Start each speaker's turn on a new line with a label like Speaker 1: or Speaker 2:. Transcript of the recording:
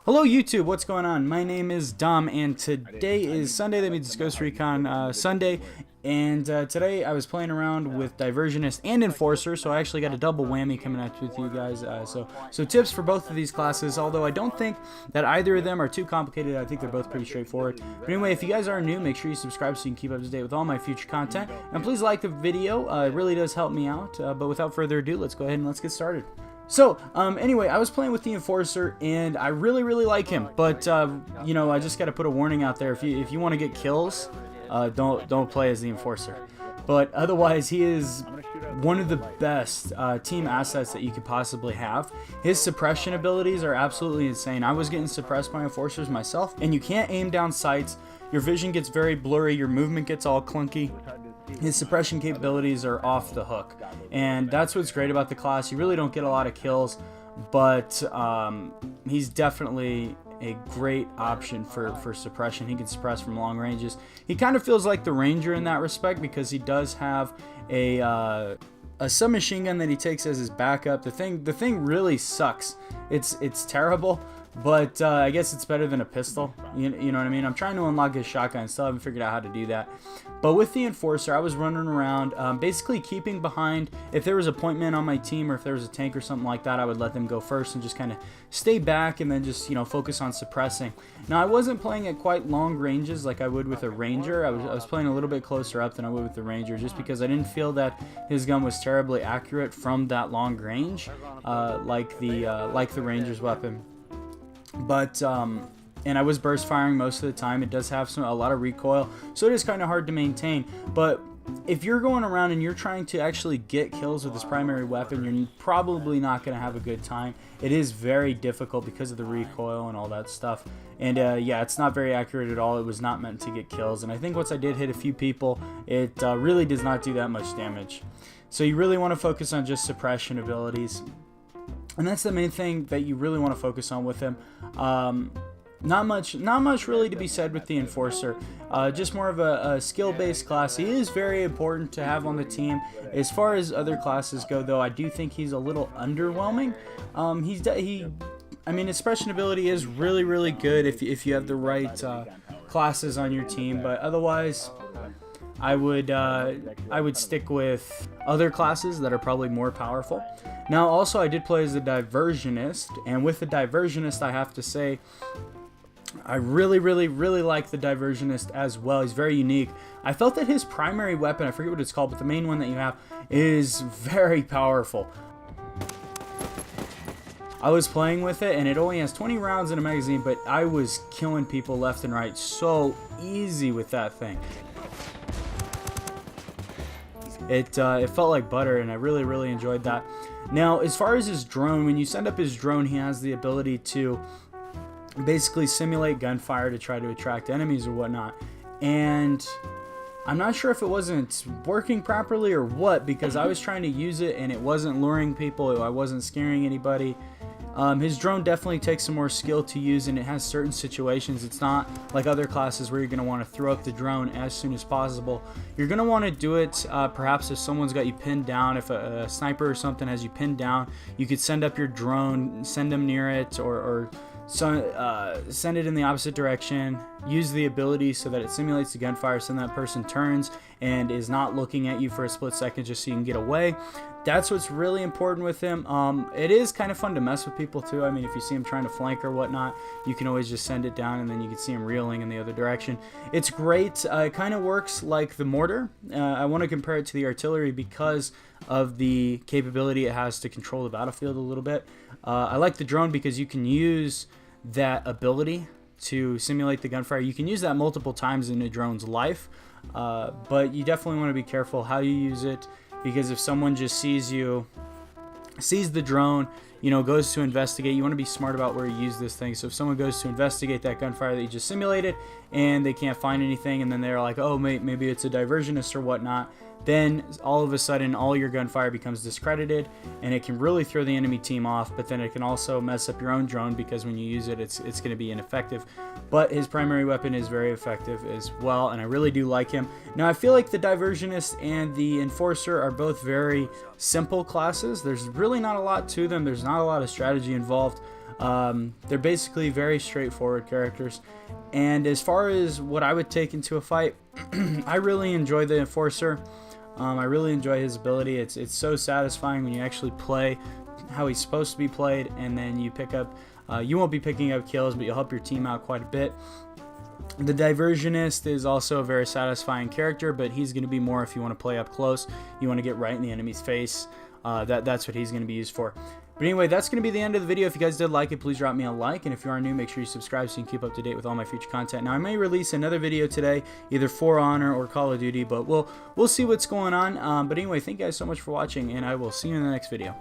Speaker 1: Hello YouTube, what's going on? My name is Dom, and today is Sunday. That means it's Ghost Recon Sunday, and today I was playing around with Diversionist and Enforcer, so I actually got a double whammy coming at with you guys. So tips for both of these classes, although I don't think that either of them are too complicated. I think they're both pretty straightforward. But anyway, if you guys are new, make sure you subscribe so you can keep up to date with all my future content, and please like the video. It really does help me out. But without further ado, let's go ahead and let's get started. So, anyway, I was playing with the Enforcer, and I really like him, but, you know, I just gotta put a warning out there. If you want to get kills, don't play as the Enforcer. But otherwise, he is one of the best team assets that you could possibly have. His suppression abilities are absolutely insane. I was getting suppressed by Enforcers myself, and you can't aim down sights. Your vision gets very blurry, your movement gets all clunky. His suppression capabilities are off the hook, and that's what's great about the class. You really don't get a lot of kills, but he's definitely a great option for suppression. He can suppress from long ranges. He kind of feels like the Ranger in that respect, because he does have a submachine gun that he takes as his backup. The thing really sucks. It's terrible. But I guess it's better than a pistol, you know what I mean? I'm trying to unlock his shotgun, still haven't figured out how to do that. But with the Enforcer, I was running around, basically keeping behind. If there was a point man on my team, or if there was a tank or something like that, I would let them go first and just kind of stay back and then just, you know, focus on suppressing. Now, I wasn't playing at quite long ranges like I would with a Ranger. I was playing a little bit closer up than I would with the Ranger, just because I didn't feel that his gun was terribly accurate from that long range, like the Ranger's weapon. But and I was burst firing most of the time. It does have a lot of recoil, so it is kind of hard to maintain. But if you're going around and you're trying to actually get kills with this primary weapon, you're probably not going to have a good time. It is very difficult because of the recoil and all that stuff. And yeah, it's not very accurate at all. It was not meant to get kills. And I think once I did hit a few people, it really does not do that much damage. So you really want to focus on just suppression abilities. And that's the main thing that you really want to focus on with him. Not much really to be said with the Enforcer. Just more of a skill-based class. He is very important to have on the team. As far as other classes go, though, I do think he's a little underwhelming. I mean, his suppression ability is really good if you have the right classes on your team. But otherwise, I would stick with other classes that are probably more powerful. Now, also, I did play as a Diversionist, and with the Diversionist, I have to say, I really like the Diversionist as well. He's very unique. I felt that his primary weapon, I forget what it's called, but the main one that you have, is very powerful. I was playing with it, and it only has 20 rounds in a magazine, but I was killing people left and right so easy with that thing. It felt like butter, and I really enjoyed that. Now, as far as his drone, when you send up his drone, he has the ability to basically simulate gunfire to try to attract enemies or whatnot. And I'm not sure if it wasn't working properly or what, because I was trying to use it and it wasn't luring people, I wasn't scaring anybody. His drone definitely takes some more skill to use, and it has certain situations. It's not like other classes where you're going to want to throw up the drone as soon as possible. You're going to want to do it perhaps if someone's got you pinned down. If a sniper or something has you pinned down, you could send up your drone, send them near it, or send it in the opposite direction. Use the ability so that it simulates the gunfire, so that person turns and is not looking at you for a split second just so you can get away. That's what's really important with him. It is kind of fun to mess with people too. I mean, if you see him trying to flank or whatnot, you can always just send it down, and then you can see him reeling in the other direction. It's great. It kind of works like the mortar. I want to compare it to the artillery because of the capability it has to control the battlefield a little bit. I like the drone because you can use that ability to simulate the gunfire. You can use that multiple times in a drone's life, but you definitely want to be careful how you use it, because if someone just sees the drone, you know, goes to investigate, you want to be smart about where you use this thing. So if someone goes to investigate that gunfire that you just simulated and they can't find anything, and then they're like, oh, maybe it's a Diversionist or whatnot, then all of a sudden all your gunfire becomes discredited, and it can really throw the enemy team off. But then it can also mess up your own drone, because when you use it, it's going to be ineffective. But his primary weapon is very effective as well, and I really do like him. Now, I feel like the Diversionist and the Enforcer are both very simple classes. There's really not a lot to them. There's not a lot of strategy involved. They're basically very straightforward characters. And as far as what I would take into a fight, I really enjoy the Enforcer. I really enjoy his ability. It's so satisfying when you actually play how he's supposed to be played, and then you pick up, you won't be picking up kills, but you'll help your team out quite a bit. The Diversionist is also a very satisfying character, but he's going to be more if you want to play up close. You want to get right in the enemy's face. That's what he's going to be used for. But anyway, that's going to be the end of the video. If you guys did like it, please drop me a like. And if you are new, make sure you subscribe so you can keep up to date with all my future content. Now, I may release another video today, either For Honor or Call of Duty, but we'll see what's going on. But anyway, thank you guys so much for watching, and I will see you in the next video.